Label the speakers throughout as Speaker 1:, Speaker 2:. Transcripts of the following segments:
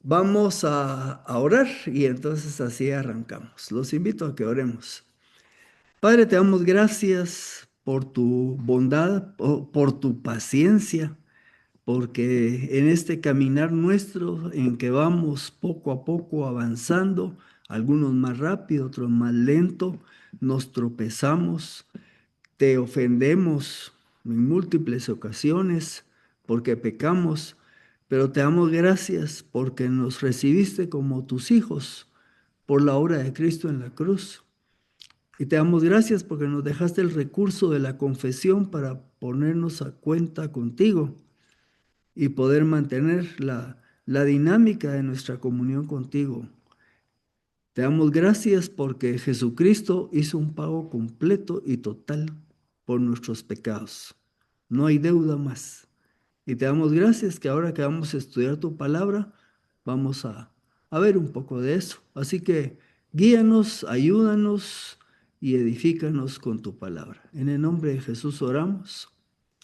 Speaker 1: Vamos a orar y entonces así arrancamos. Los invito a que oremos. Padre, te damos gracias por tu bondad, por tu paciencia, porque en este caminar nuestro en que vamos poco a poco avanzando, algunos más rápido, otros más lento, nos tropezamos, te ofendemos en múltiples ocasiones porque pecamos, pero te damos gracias porque nos recibiste como tus hijos por la obra de Cristo en la cruz. Y te damos gracias porque nos dejaste el recurso de la confesión para ponernos a cuenta contigo y poder mantener la dinámica de nuestra comunión contigo. Te damos gracias porque Jesucristo hizo un pago completo y total por nuestros pecados. No hay deuda más. Y te damos gracias que ahora que vamos a estudiar tu palabra, vamos a ver un poco de eso. Así que guíanos, ayúdanos y edifícanos con tu palabra. En el nombre de Jesús oramos.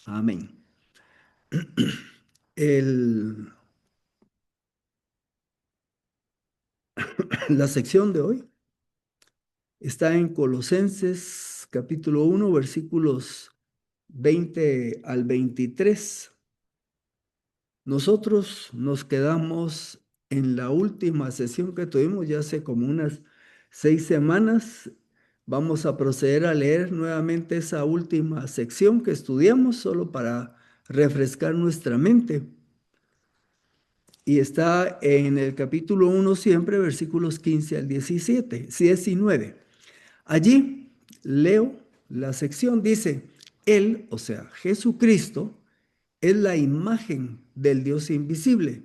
Speaker 1: Amén. El- la sección de hoy está en Colosenses capítulo 1, versículos 20 al 23. Nosotros nos quedamos en la última sesión que tuvimos ya hace como unas 6 semanas. Vamos a proceder a leer nuevamente esa última sección que estudiamos solo para refrescar nuestra mente. Y está en el capítulo 1 siempre, versículos 15 al 19. Allí leo la sección, dice, Él, o sea, Jesucristo, es la imagen del Dios invisible,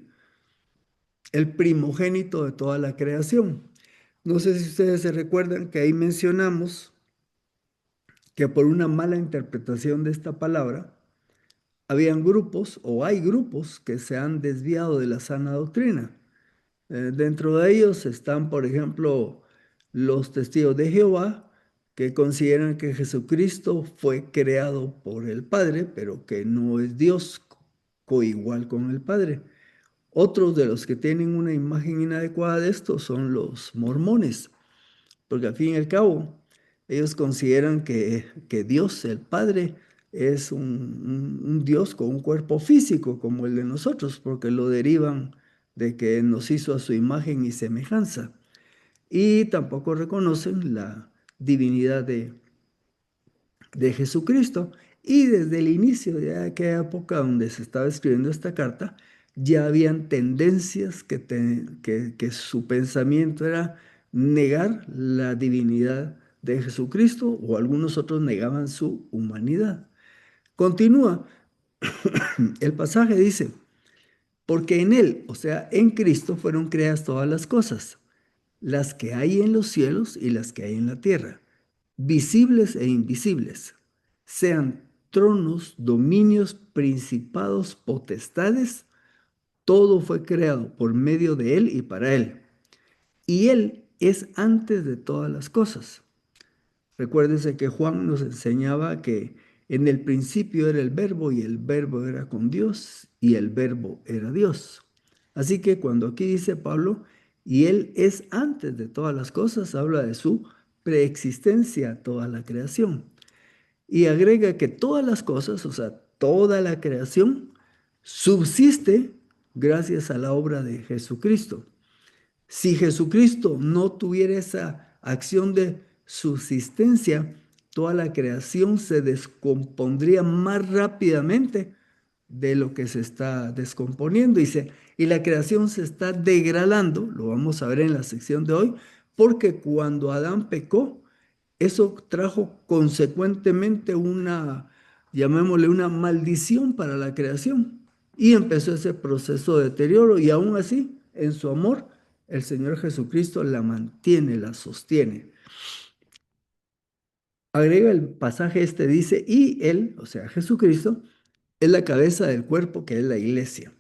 Speaker 1: el primogénito de toda la creación. No sé si ustedes se recuerdan que ahí mencionamos que por una mala interpretación de esta palabra, habían grupos o hay grupos que se han desviado de la sana doctrina. Dentro de ellos están, por ejemplo, los testigos de Jehová, que consideran que Jesucristo fue creado por el Padre, pero que no es Dios coigual con el Padre. Otros de los que tienen una imagen inadecuada de esto son los mormones, porque al fin y al cabo ellos consideran que Dios, el Padre, es un Dios con un cuerpo físico como el de nosotros, porque lo derivan de que nos hizo a su imagen y semejanza. Y tampoco reconocen la divinidad de Jesucristo. Y desde el inicio de aquella época donde se estaba escribiendo esta carta, ya habían tendencias que su pensamiento era negar la divinidad de Jesucristo, o algunos otros negaban su humanidad. Continúa, el pasaje dice, porque en Él, o sea, en Cristo, fueron creadas todas las cosas, las que hay en los cielos y las que hay en la tierra, visibles e invisibles, sean tronos, dominios, principados, potestades, todo fue creado por medio de Él y para Él. Y Él es antes de todas las cosas. Recuérdese que Juan nos enseñaba que en el principio era el verbo y el verbo era con Dios y el verbo era Dios. Así que cuando aquí dice Pablo, y Él es antes de todas las cosas, habla de su preexistencia a toda la creación. Y agrega que todas las cosas, o sea, toda la creación, subsiste gracias a la obra de Jesucristo. Si Jesucristo no tuviera esa acción de subsistencia, toda la creación se descompondría más rápidamente de lo que se está descomponiendo. Y la creación se está degradando, lo vamos a ver en la sección de hoy, porque cuando Adán pecó, eso trajo consecuentemente llamémosle una maldición para la creación. Y empezó ese proceso de deterioro y aún así, en su amor, el Señor Jesucristo la mantiene, la sostiene. Agrega el pasaje este, dice, y Él, o sea, Jesucristo, es la cabeza del cuerpo que es la iglesia.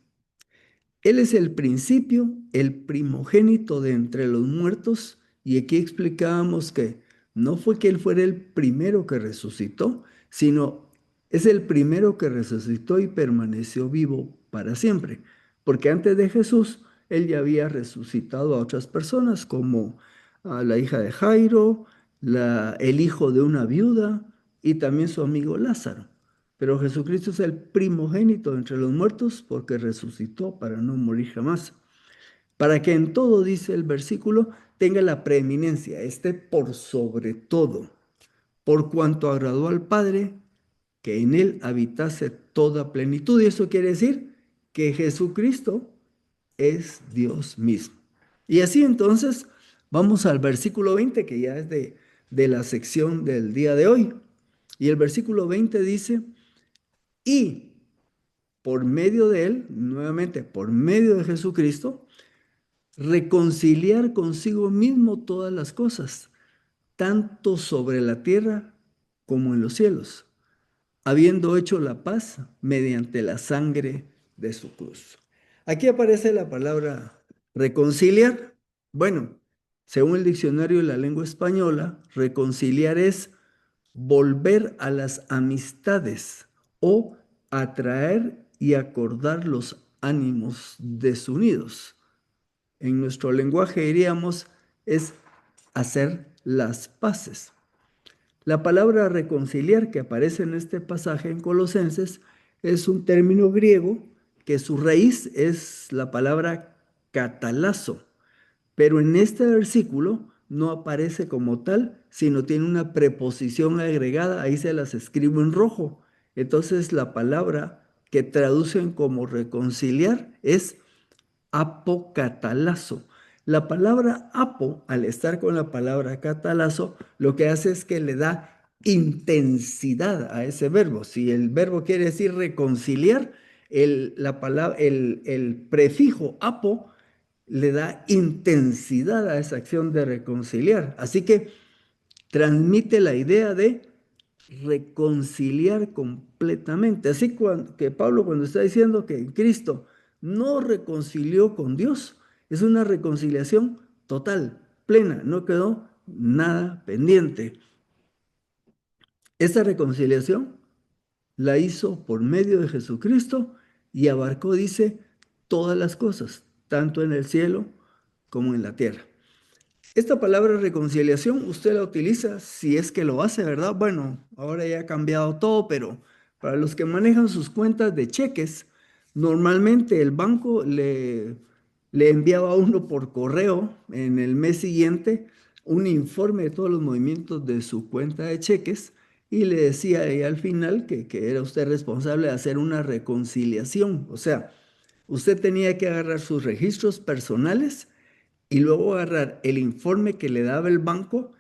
Speaker 1: Él es el principio, el primogénito de entre los muertos, y aquí explicábamos que no fue que Él fuera el primero que resucitó, sino es el primero que resucitó y permaneció vivo para siempre, porque antes de Jesús él ya había resucitado a otras personas, como a la hija de Jairo, el hijo de una viuda y también su amigo Lázaro. Pero Jesucristo es el primogénito entre los muertos porque resucitó para no morir jamás. Para que en todo, dice el versículo, tenga la preeminencia, esté por sobre todo, por cuanto agradó al Padre que en él habitase toda plenitud. Y eso quiere decir que Jesucristo es Dios mismo. Y así entonces vamos al versículo 20, que ya es de la sección del día de hoy. Y el versículo 20 dice, y por medio de él, nuevamente por medio de Jesucristo, reconciliar consigo mismo todas las cosas, tanto sobre la tierra como en los cielos, habiendo hecho la paz mediante la sangre de su cruz. Aquí aparece la palabra reconciliar. Bueno, según el diccionario de la lengua española, reconciliar es volver a las amistades o atraer y acordar los ánimos desunidos. En nuestro lenguaje diríamos es hacer las paces. La palabra reconciliar que aparece en este pasaje en Colosenses es un término griego que su raíz es la palabra catalazo, pero en este versículo no aparece como tal, sino tiene una preposición agregada, ahí se las escribo en rojo. Entonces la palabra que traducen como reconciliar es apocatalazo. La palabra apo, al estar con la palabra catalazo, lo que hace es que le da intensidad a ese verbo. Si el verbo quiere decir reconciliar, el prefijo apo le da intensidad a esa acción de reconciliar. Así que transmite la idea de reconciliar completamente. Así que Pablo cuando está diciendo que Cristo no reconcilió con Dios, es una reconciliación total, plena, no quedó nada pendiente. Esa reconciliación la hizo por medio de Jesucristo y abarcó, dice, todas las cosas, tanto en el cielo como en la tierra. Esta palabra reconciliación usted la utiliza si es que lo hace, ¿verdad? Bueno, ahora ya ha cambiado todo, pero para los que manejan sus cuentas de cheques, normalmente el banco le enviaba a uno por correo en el mes siguiente un informe de todos los movimientos de su cuenta de cheques y le decía ahí al final que era usted responsable de hacer una reconciliación. O sea, usted tenía que agarrar sus registros personales y luego agarrar el informe que le daba el banco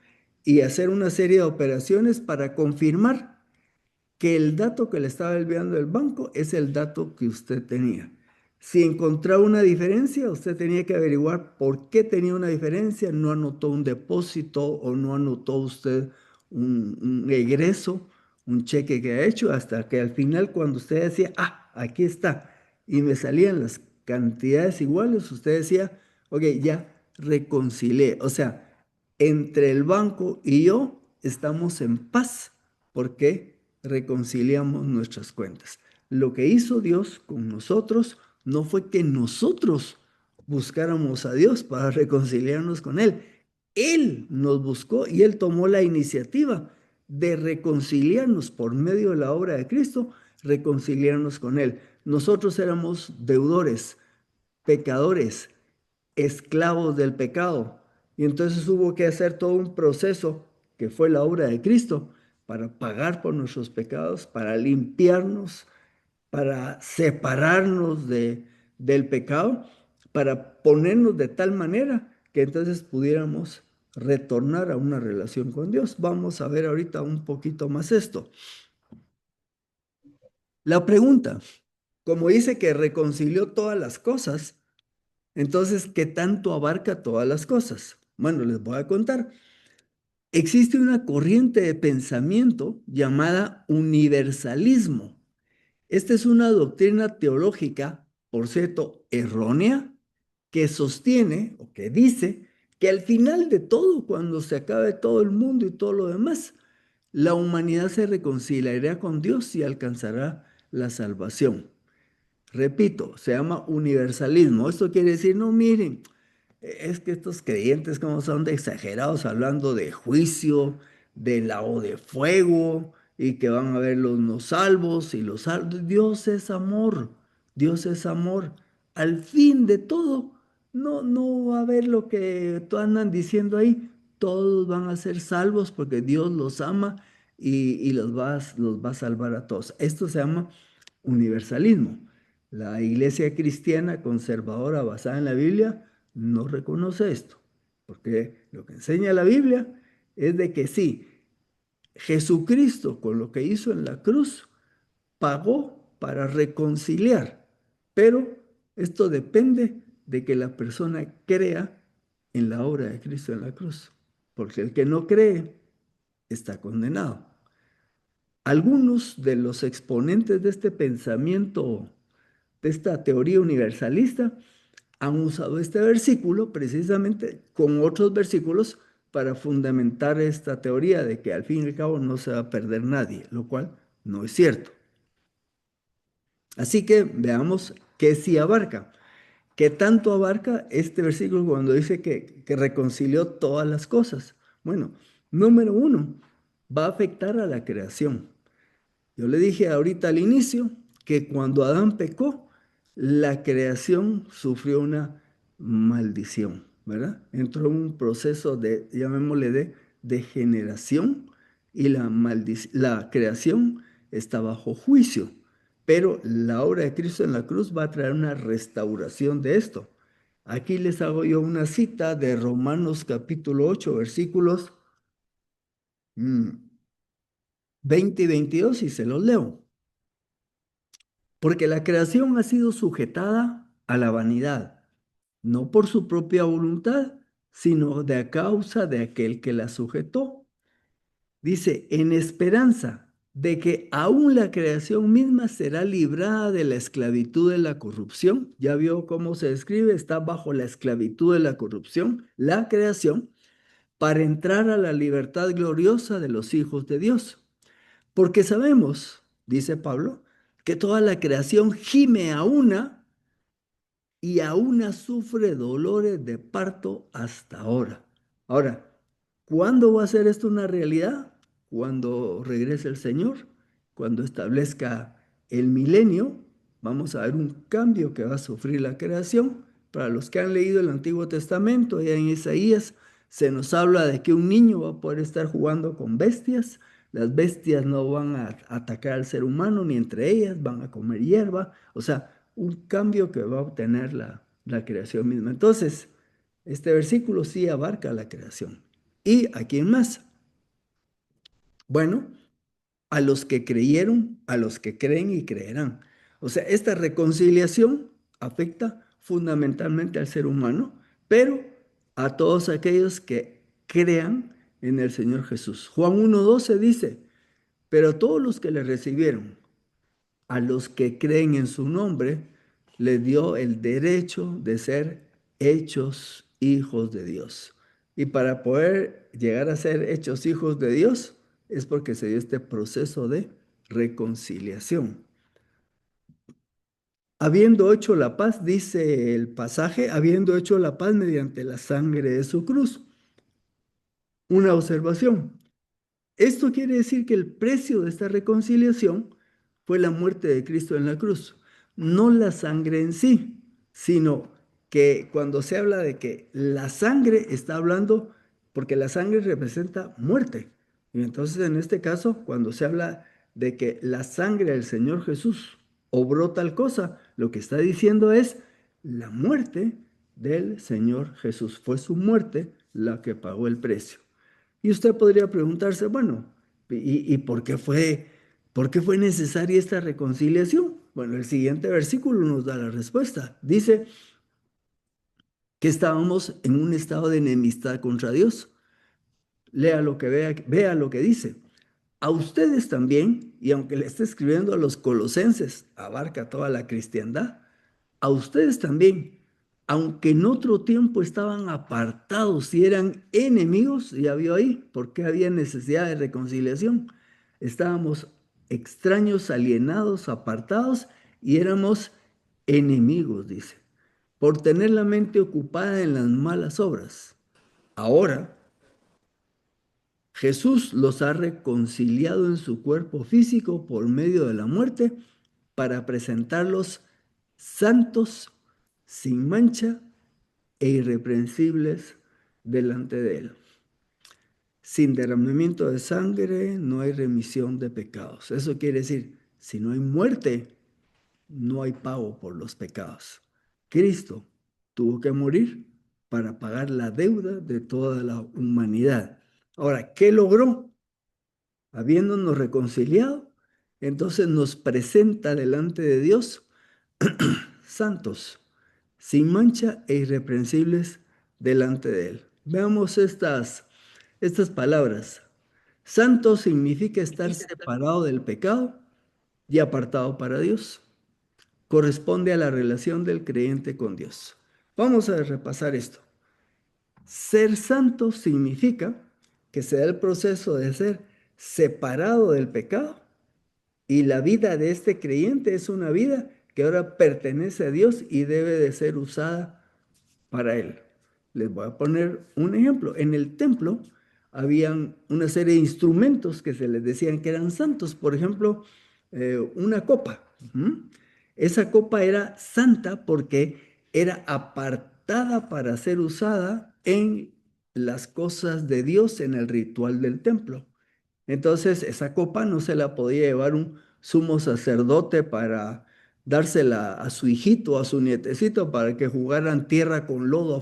Speaker 1: y hacer una serie de operaciones para confirmar que el dato que le estaba enviando el banco es el dato que usted tenía. Si encontraba una diferencia, usted tenía que averiguar por qué tenía una diferencia, no anotó un depósito o no anotó usted un egreso, un cheque que ha hecho, hasta que al final cuando usted decía, ah, aquí está, y me salían las cantidades iguales, usted decía, ok, ya reconcilié. O sea, entre el banco y yo estamos en paz. ¿Por qué? Reconciliamos nuestras cuentas. Lo que hizo Dios con nosotros no fue que nosotros buscáramos a Dios para reconciliarnos con Él. Él nos buscó y Él tomó la iniciativa de reconciliarnos por medio de la obra de Cristo, reconciliarnos con Él. Nosotros éramos deudores, pecadores, esclavos del pecado. Y entonces hubo que hacer todo un proceso que fue la obra de Cristo para pagar por nuestros pecados, para limpiarnos, para separarnos del pecado, para ponernos de tal manera que entonces pudiéramos retornar a una relación con Dios. Vamos a ver ahorita un poquito más esto. La pregunta, como dice que reconcilió todas las cosas, entonces, ¿qué tanto abarca todas las cosas? Bueno, les voy a contar. Existe una corriente de pensamiento llamada universalismo. Esta es una doctrina teológica, por cierto, errónea, que sostiene o que dice que al final de todo, cuando se acabe todo el mundo y todo lo demás, la humanidad se reconciliará con Dios y alcanzará la salvación. Repito, se llama universalismo. Esto quiere decir, no, miren, es que estos creyentes como son de exagerados hablando de juicio, de lago de fuego y que van a ver los no salvos y los salvos. Dios es amor, Dios es amor. Al fin de todo, no va a haber lo que tú andan diciendo ahí. Todos van a ser salvos porque Dios los ama y los va a salvar a todos. Esto se llama universalismo. La iglesia cristiana conservadora basada en la Biblia no reconoce esto, porque lo que enseña la Biblia es de que sí, Jesucristo con lo que hizo en la cruz pagó para reconciliar, pero esto depende de que la persona crea en la obra de Cristo en la cruz, porque el que no cree está condenado. Algunos de los exponentes de este pensamiento, de esta teoría universalista, han usado este versículo precisamente con otros versículos para fundamentar esta teoría de que al fin y al cabo no se va a perder nadie, lo cual no es cierto. Así que veamos qué sí abarca. ¿Qué tanto abarca este versículo cuando dice que reconcilió todas las cosas? Bueno, número uno, va a afectar a la creación. Yo le dije ahorita al inicio que cuando Adán pecó, la creación sufrió una maldición, ¿verdad? Entró en un proceso de, llamémosle, de degeneración y la creación está bajo juicio. Pero la obra de Cristo en la cruz va a traer una restauración de esto. Aquí les hago yo una cita de Romanos capítulo 8, versículos 20 y 22 y se los leo. Porque la creación ha sido sujetada a la vanidad, no por su propia voluntad, sino de a causa de aquel que la sujetó. Dice, en esperanza de que aún la creación misma será librada de la esclavitud de la corrupción. Ya vio cómo se describe, está bajo la esclavitud de la corrupción, la creación, para entrar a la libertad gloriosa de los hijos de Dios. Porque sabemos, dice Pablo, que toda la creación gime a una y a una sufre dolores de parto hasta ahora. Ahora, ¿cuándo va a ser esto una realidad? Cuando regrese el Señor, cuando establezca el milenio, vamos a ver un cambio que va a sufrir la creación. Para los que han leído el Antiguo Testamento, allá en Isaías, se nos habla de que un niño va a poder estar jugando con bestias. Las bestias no van a atacar al ser humano ni entre ellas, van a comer hierba. O sea, un cambio que va a obtener la creación misma. Entonces, este versículo sí abarca la creación. ¿Y a quién más? Bueno, a los que creyeron, a los que creen y creerán. O sea, esta reconciliación afecta fundamentalmente al ser humano, pero a todos aquellos que crean en el Señor Jesús. Juan 1:12 dice, pero todos los que le recibieron, a los que creen en su nombre, le dio el derecho de ser hechos hijos de Dios. Y para poder llegar a ser hechos hijos de Dios es porque se dio este proceso de reconciliación. Habiendo hecho la paz, dice el pasaje, habiendo hecho la paz mediante la sangre de su cruz. Una observación. Esto quiere decir que el precio de esta reconciliación fue la muerte de Cristo en la cruz, no la sangre en sí, sino que cuando se habla de que la sangre está hablando, porque la sangre representa muerte. Y entonces en este caso, cuando se habla de que la sangre del Señor Jesús obró tal cosa, lo que está diciendo es la muerte del Señor Jesús. Fue su muerte la que pagó el precio. Y usted podría preguntarse, bueno, ¿y por qué fue necesaria esta reconciliación? Bueno, el siguiente versículo nos da la respuesta. Dice que estábamos en un estado de enemistad contra Dios. Lea lo que vea lo que dice. A ustedes también, y aunque le esté escribiendo a los colosenses, abarca toda la cristiandad, a ustedes también, aunque en otro tiempo estaban apartados y eran enemigos, ya vio ahí, porque había necesidad de reconciliación. Estábamos extraños, alienados, apartados y éramos enemigos, dice, por tener la mente ocupada en las malas obras. Ahora, Jesús los ha reconciliado en su cuerpo físico por medio de la muerte para presentarlos santos, sin mancha e irreprensibles delante de Él. Sin derramamiento de sangre no hay remisión de pecados. Eso quiere decir, si no hay muerte, no hay pago por los pecados. Cristo tuvo que morir para pagar la deuda de toda la humanidad. Ahora, ¿qué logró? Habiéndonos reconciliado, entonces nos presenta delante de Dios santos, sin mancha e irreprensibles delante de Él. Veamos estas palabras. Santo significa estar separado del pecado y apartado para Dios. Corresponde a la relación del creyente con Dios. Vamos a repasar esto. Ser santo significa que se da el proceso de ser separado del pecado y la vida de este creyente es una vida que ahora pertenece a Dios y debe de ser usada para Él. Les voy a poner un ejemplo. En el templo habían una serie de instrumentos que se les decían que eran santos. Por ejemplo, una copa. Esa copa era santa porque era apartada para ser usada en las cosas de Dios, en el ritual del templo. Entonces, esa copa no se la podía llevar un sumo sacerdote para dársela a su hijito, a su nietecito, para que jugaran tierra con lodo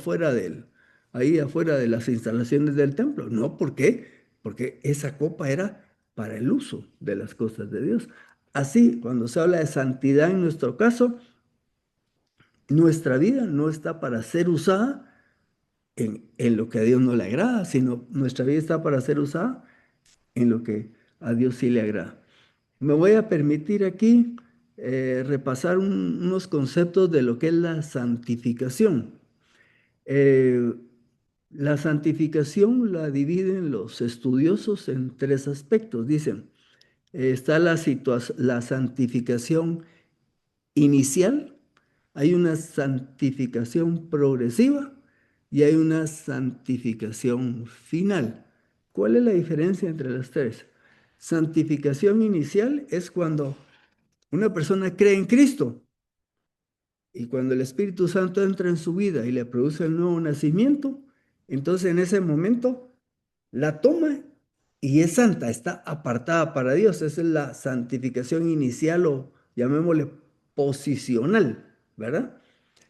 Speaker 1: ahí afuera de las instalaciones del templo. No, ¿por qué? Porque esa copa era para el uso de las cosas de Dios. Así, cuando se habla de santidad en nuestro caso, nuestra vida no está para ser usada en lo que a Dios no le agrada, sino nuestra vida está para ser usada en lo que a Dios sí le agrada. Me voy a permitir aquí repasar unos conceptos de lo que es la santificación. Eh, la santificación la dividen los estudiosos en tres aspectos. Dicen, está la santificación inicial, hay una santificación progresiva y hay una santificación final. ¿Cuál es la diferencia entre las tres? Santificación inicial es cuando una persona cree en Cristo y cuando el Espíritu Santo entra en su vida y le produce el nuevo nacimiento, entonces en ese momento la toma y es santa, está apartada para Dios. Esa es la santificación inicial o llamémosle posicional, ¿verdad?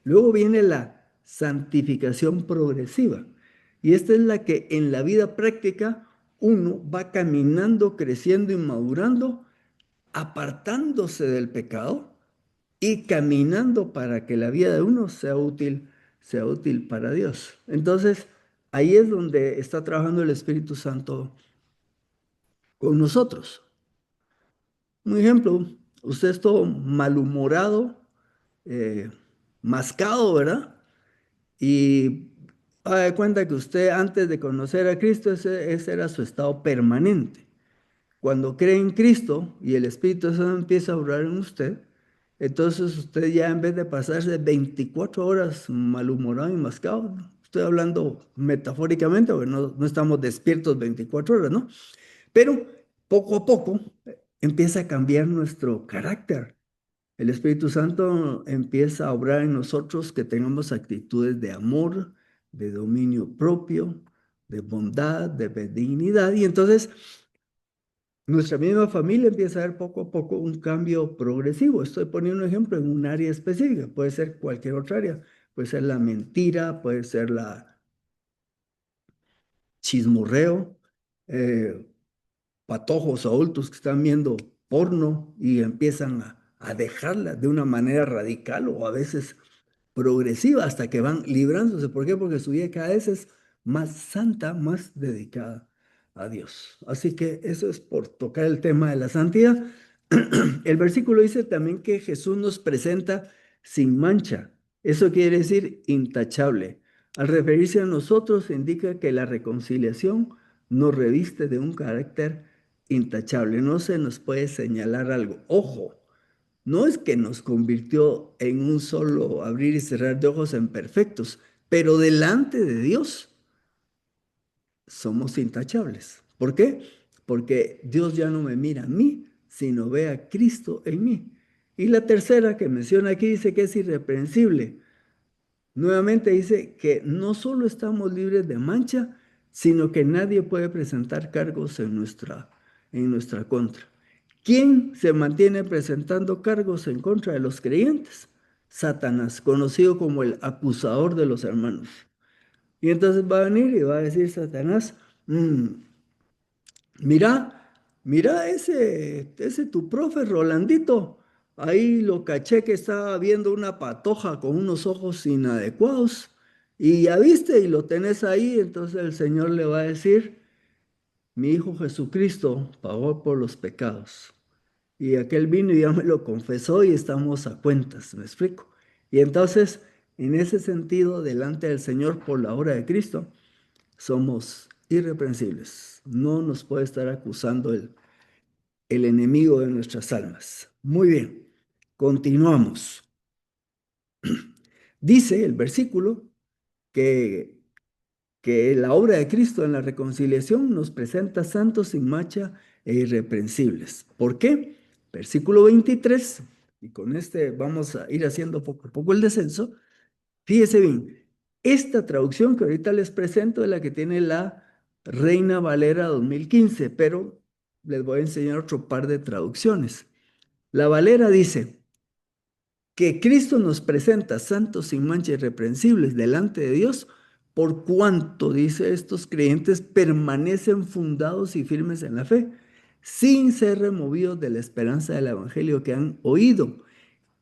Speaker 1: Luego viene la santificación progresiva. Y esta es la que en la vida práctica uno va caminando, creciendo y madurando, apartándose del pecado y caminando para que la vida de uno sea útil para Dios. Entonces, ahí es donde está trabajando el Espíritu Santo con nosotros. Un ejemplo, usted es todo malhumorado, eh, mascado, ¿verdad? Y haga de cuenta que usted antes de conocer a Cristo, ese era su estado permanente. Cuando cree en Cristo y el Espíritu Santo empieza a obrar en usted, entonces usted ya en vez de pasarse 24 horas malhumorado y mascado, ¿no? Estoy hablando metafóricamente, porque no estamos despiertos 24 horas, ¿no? Pero poco a poco empieza a cambiar nuestro carácter. El Espíritu Santo empieza a obrar en nosotros que tengamos actitudes de amor, de dominio propio, de bondad, de benignidad. Y entonces nuestra misma familia empieza a ver poco a poco un cambio progresivo. Estoy poniendo un ejemplo en un área específica, puede ser cualquier otra área, puede ser la mentira, puede ser la chismorreo, eh, patojos adultos que están viendo porno y empiezan a dejarla de una manera radical o a veces progresiva hasta que van librándose. ¿Por qué? Porque su vida cada vez es más santa, más dedicada a Dios. Así que eso es por tocar el tema de la santidad. El versículo dice también que Jesús nos presenta sin mancha. Eso quiere decir intachable. Al referirse a nosotros indica que la reconciliación nos reviste de un carácter intachable. No se nos puede señalar algo. Ojo, No es que nos convirtió en un solo abrir y cerrar de ojos en perfectos, pero delante de Dios somos intachables. ¿Por qué? Porque Dios ya no me mira a mí, sino ve a Cristo en mí. Y la tercera que menciona aquí dice que es irreprensible. Nuevamente dice que no solo estamos libres de mancha, sino que nadie puede presentar cargos en nuestra contra. ¿Quién se mantiene presentando cargos en contra de los creyentes? Satanás, conocido como el acusador de los hermanos. Y entonces va a venir y va a decir Satanás, "Mm, mira, mira ese tu profe Rolandito, ahí lo caché que estaba viendo una patoja con unos ojos inadecuados y ya viste y lo tenés ahí, entonces el Señor le va a decir, mi Hijo Jesucristo pagó por los pecados y aquel vino y ya me lo confesó y estamos a cuentas, ¿me explico? Y entonces, en ese sentido, delante del Señor por la obra de Cristo, somos irreprensibles. No nos puede estar acusando el enemigo de nuestras almas. Muy bien, continuamos. Dice el versículo que, que la obra de Cristo en la reconciliación nos presenta santos sin mancha e irreprensibles. ¿Por qué? Versículo 23, y con este vamos a ir haciendo poco a poco el descenso. Fíjese bien, esta traducción que ahorita les presento es la que tiene la Reina Valera 2015, pero les voy a enseñar otro par de traducciones. La Valera dice que Cristo nos presenta santos sin mancha y irreprensibles delante de Dios, por cuanto, dice, estos creyentes permanecen fundados y firmes en la fe, sin ser removidos de la esperanza del Evangelio que han oído,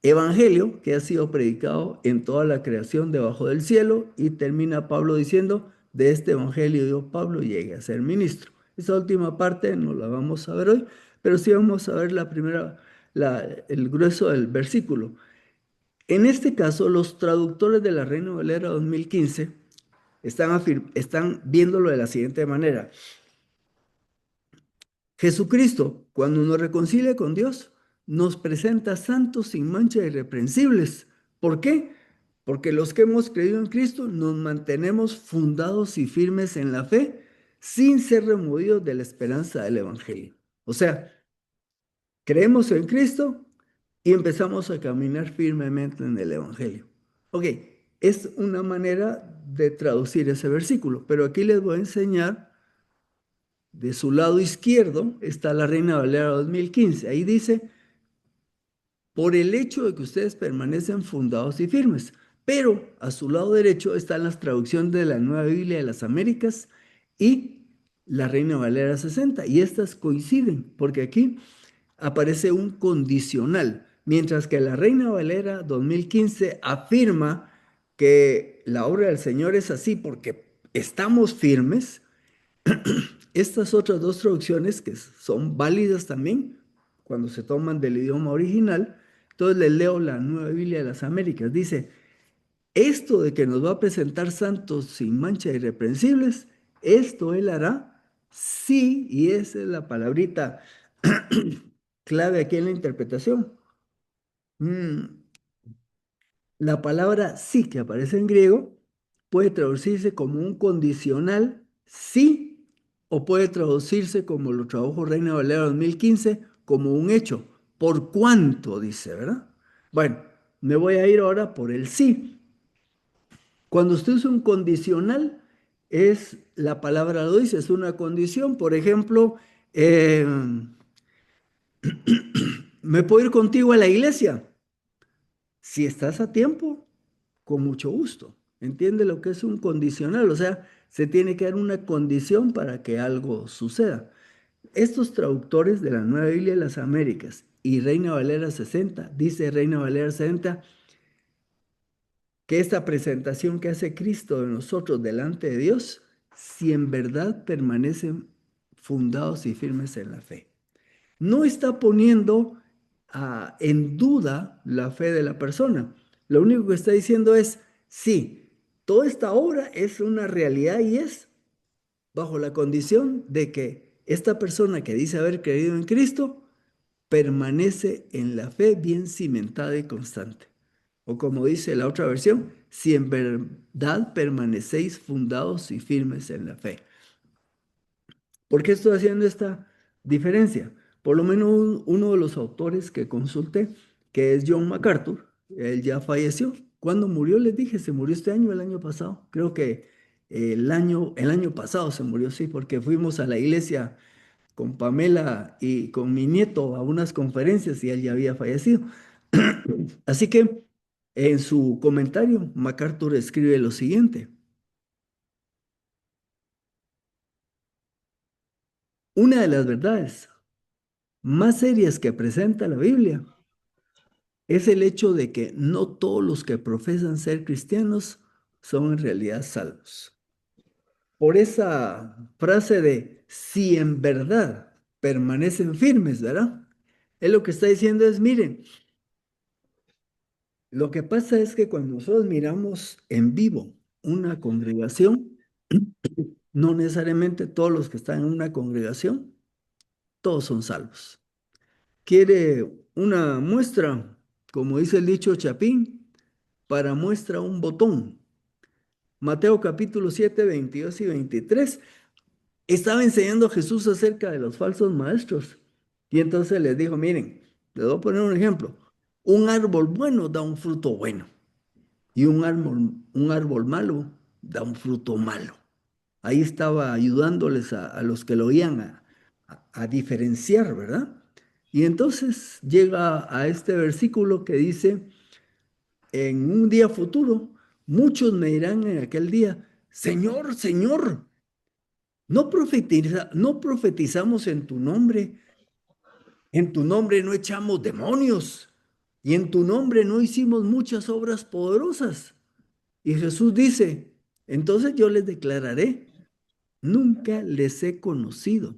Speaker 1: evangelio que ha sido predicado en toda la creación debajo del cielo, y termina Pablo diciendo, de este evangelio yo, Pablo, llegué a ser ministro. Esa última parte no la vamos a ver hoy, pero sí vamos a ver la primera, el grueso del versículo. En este caso, los traductores de la Reina Valera 2015 están viéndolo de la siguiente manera. Jesucristo, cuando nos reconcilia con Dios, nos presenta santos sin mancha e irreprensibles. ¿Por qué? Porque los que hemos creído en Cristo nos mantenemos fundados y firmes en la fe, sin ser removidos de la esperanza del Evangelio. O sea, creemos en Cristo y empezamos a caminar firmemente en el Evangelio. Ok, es una manera de traducir ese versículo, pero aquí les voy a enseñar. De su lado izquierdo está la Reina Valera 2015. Ahí dice, por el hecho de que ustedes permanecen fundados y firmes. Pero a su lado derecho están las traducciones de la Nueva Biblia de las Américas y la Reina Valera 60. Y estas coinciden, porque aquí aparece un condicional, mientras que la Reina Valera 2015 afirma que la obra del Señor es así porque estamos firmes. Estas otras dos traducciones, que son válidas también cuando se toman del idioma original, entonces les leo la Nueva Biblia de las Américas. Dice, esto de que nos va a presentar santos sin mancha e irreprensibles, esto Él hará sí, y esa es la palabrita clave aquí en la interpretación. Mm, La palabra sí que aparece en griego puede traducirse como un condicional sí o puede traducirse como lo tradujo Reina Valera 2015 como un hecho. ¿Por cuánto? Dice, ¿verdad? Bueno, me voy a ir ahora por el sí. Cuando usted usa un condicional, es la palabra lo dice, es una condición. Por ejemplo, eh, ¿me puedo ir contigo a la iglesia? Si estás a tiempo, con mucho gusto. ¿Entiende lo que es un condicional? O sea, se tiene que dar una condición para que algo suceda. Estos traductores de la Nueva Biblia de las Américas y Reina Valera 60, dice Reina Valera 60, que esta presentación que hace Cristo de nosotros delante de Dios, si en verdad permanecen fundados y firmes en la fe. No está poniendo en duda la fe de la persona. Lo único que está diciendo es, sí, toda esta obra es una realidad y es bajo la condición de que esta persona que dice haber creído en Cristo permanece en la fe bien cimentada y constante. O como dice la otra versión, si en verdad permanecéis fundados y firmes en la fe. ¿Por qué estoy haciendo esta diferencia? Por lo menos uno de los autores que consulté, que es John MacArthur, él ya falleció. ¿Cuándo murió? Les dije, se murió este año, el año pasado. Creo que el año pasado se murió, sí, porque fuimos a la iglesia con Pamela y con mi nieto a unas conferencias y él ya había fallecido. Así que en su comentario, MacArthur escribe lo siguiente: una de las verdades más serias que presenta la Biblia es el hecho de que no todos los que profesan ser cristianos son en realidad salvos. Por esa frase de si en verdad permanecen firmes, ¿verdad? Él lo que está diciendo es, miren, lo que pasa es que cuando nosotros miramos en vivo una congregación, no necesariamente todos los que están en una congregación, todos son salvos. Quiere una muestra, como dice el dicho Chapín, para muestra un botón. Mateo capítulo 7 22 y 23 estaba enseñando Jesús acerca de los falsos maestros. Y entonces les dijo, miren, les voy a poner un ejemplo. Un árbol bueno da un fruto bueno y un árbol malo da un fruto malo. Ahí estaba ayudándoles a los que lo oían a diferenciar, ¿verdad? Y entonces llega a este versículo que dice, en un día futuro, muchos me dirán en aquel día, Señor, Señor, no profetizamos en tu nombre no echamos demonios y en tu nombre no hicimos muchas obras poderosas. Y Jesús dice, entonces yo les declararé, nunca les he conocido.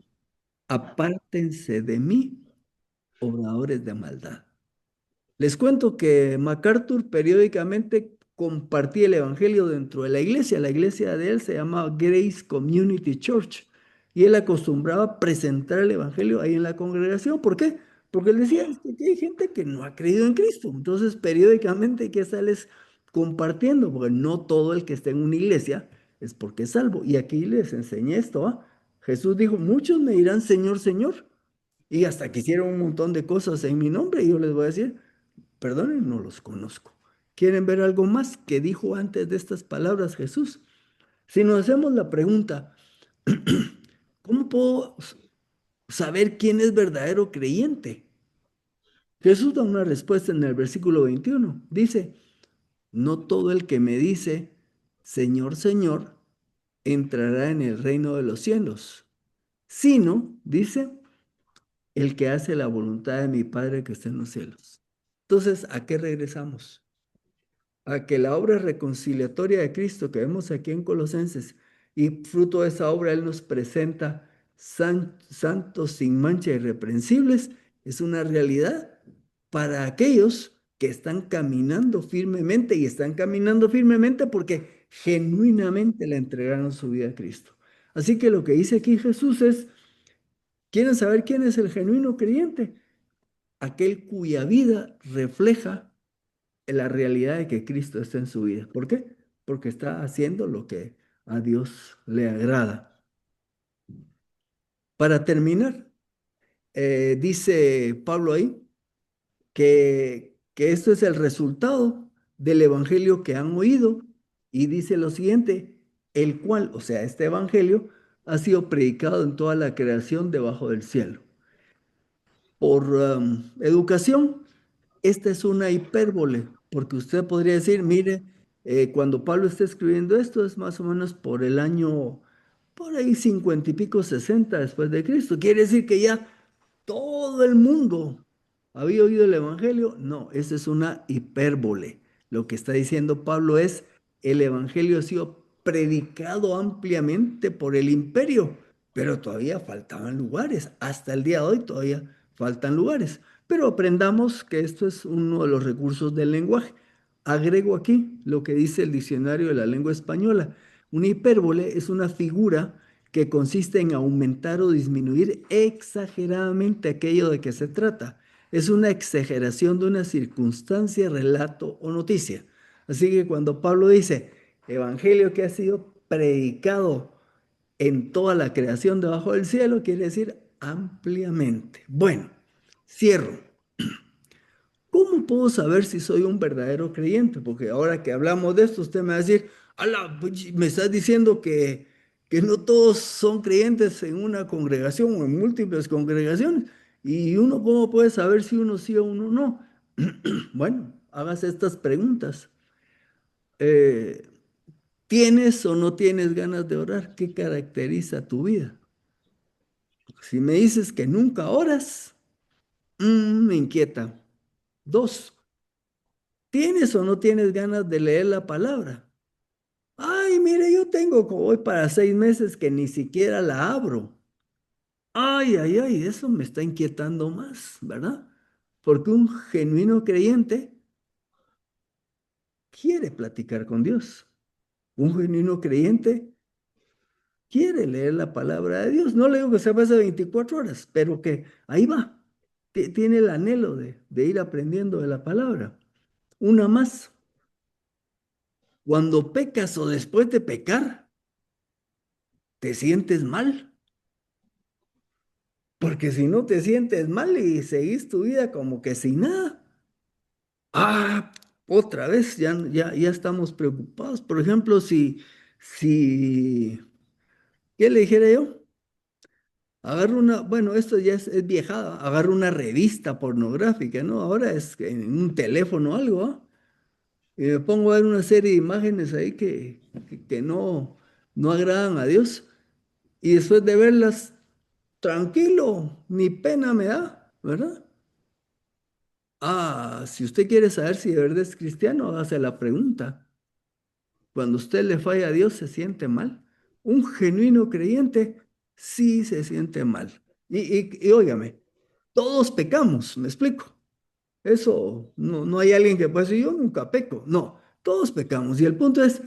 Speaker 1: Apártense de mí, obradores de maldad. Les cuento que MacArthur periódicamente compartía el evangelio dentro de la iglesia. La iglesia de él se llama Grace Community Church y él acostumbraba presentar el evangelio ahí en la congregación. ¿Por qué? Porque él decía, "Es que aquí hay gente que no ha creído en Cristo. Entonces, periódicamente hay que estarles compartiendo, porque no todo el que esté en una iglesia es porque es salvo. Y aquí les enseñé esto, ¿ah? Jesús dijo, muchos me dirán, Señor, Señor. Y hasta que hicieron un montón de cosas en mi nombre, y yo les voy a decir, perdonen, no los conozco. ¿Quieren ver algo más que dijo antes de estas palabras Jesús? Si nos hacemos la pregunta, ¿cómo puedo saber quién es verdadero creyente? Jesús da una respuesta en el versículo 21. Dice, no todo el que me dice, Señor, Señor, entrará en el reino de los cielos, sino, dice, el que hace la voluntad de mi Padre que está en los cielos. Entonces, ¿a qué regresamos? A que la obra reconciliatoria de Cristo que vemos aquí en Colosenses y fruto de esa obra Él nos presenta santos sin mancha irreprensibles, es una realidad para aquellos que están caminando firmemente y están caminando firmemente porque genuinamente le entregaron su vida a Cristo. Así que lo que dice aquí Jesús es, ¿quieren saber quién es el genuino creyente? Aquel cuya vida refleja la realidad de que Cristo está en su vida. ¿Por qué? Porque está haciendo lo que a Dios le agrada. Para terminar, dice Pablo ahí que esto es el resultado del evangelio que han oído y dice lo siguiente, el cual, o sea, este evangelio ha sido predicado en toda la creación debajo del cielo. Por educación, esta es una hipérbole, porque usted podría decir, mire, cuando Pablo está escribiendo esto es más o menos por el año, por ahí 50 y pico, 60 después de Cristo. Quiere decir que ya todo el mundo había oído el Evangelio. No, esa es una hipérbole. Lo que está diciendo Pablo es, el Evangelio ha sido predicado ampliamente por el imperio, pero todavía faltaban lugares. Hasta el día de hoy todavía faltan lugares. Pero aprendamos que esto es uno de los recursos del lenguaje. Agrego aquí lo que dice el diccionario de la lengua española. Una hipérbole es una figura que consiste en aumentar o disminuir exageradamente aquello de que se trata. es una exageración de una circunstancia, relato o noticia. Así que cuando Pablo dice, evangelio que ha sido predicado en toda la creación debajo del cielo, quiere decir ampliamente. Bueno, cierro. ¿Cómo puedo saber si soy un verdadero creyente? Porque ahora que hablamos de esto, usted me va a decir, ala, pues, me estás diciendo que no todos son creyentes en una congregación o en múltiples congregaciones. ¿Y uno cómo puede saber si uno sí o uno no? Bueno, hagas estas preguntas. Eh, ¿Tienes o no tienes ganas de orar? ¿Qué caracteriza tu vida? Si me dices que nunca oras, me inquieta. Dos, ¿tienes o no tienes ganas de leer la palabra? Ay, mire, yo tengo como voy para 6 meses que ni siquiera la abro. Ay, ay, ay, eso me está inquietando más, ¿verdad? Porque un genuino creyente quiere platicar con Dios. Un genuino creyente quiere leer la palabra de Dios. No le digo que se pase 24 horas, pero que ahí va. Tiene el anhelo de ir aprendiendo de la palabra. Una más. Cuando pecas o después de pecar, te sientes mal. Porque si no te sientes mal y seguís tu vida como que sin nada, ah, otra vez ya estamos preocupados. Por ejemplo, si, ¿qué le dijera yo? Agarro una, bueno, esto ya es viejada, agarro una revista pornográfica, ¿no? Ahora es que en un teléfono o algo, ¿ah? Y me pongo a ver una serie de imágenes ahí que no agradan a Dios. Y después de verlas, tranquilo, ni pena me da, ¿verdad? Ah, si usted quiere saber si de verdad es cristiano, hágase la pregunta. Cuando usted le falla a Dios, ¿se siente mal? Un genuino creyente sí se siente mal. Y óigame, todos pecamos, ¿me explico? Eso, no hay alguien que pueda decir, yo nunca peco. No, todos pecamos. Y el punto es,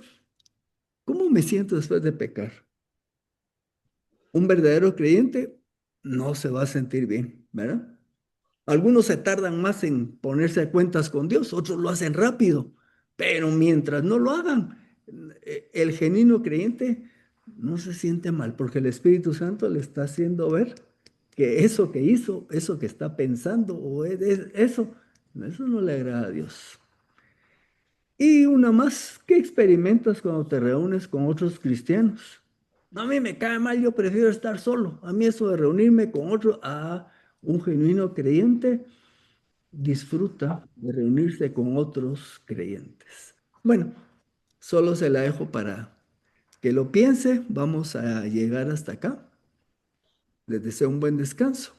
Speaker 1: ¿cómo me siento después de pecar? Un verdadero creyente no se va a sentir bien, ¿verdad? Algunos se tardan más en ponerse a cuentas con Dios, otros lo hacen rápido, pero mientras no lo hagan, el genuino creyente no se siente mal porque el Espíritu Santo le está haciendo ver que eso que hizo, eso que está pensando o eso no le agrada a Dios. Y una más, ¿qué experimentas cuando te reúnes con otros cristianos? No, a mí me cae mal, yo prefiero estar solo. A mí eso de reunirme con otro, un genuino creyente disfruta de reunirse con otros creyentes. Bueno, solo se la dejo para que lo piense. Vamos a llegar hasta acá. Les deseo un buen descanso.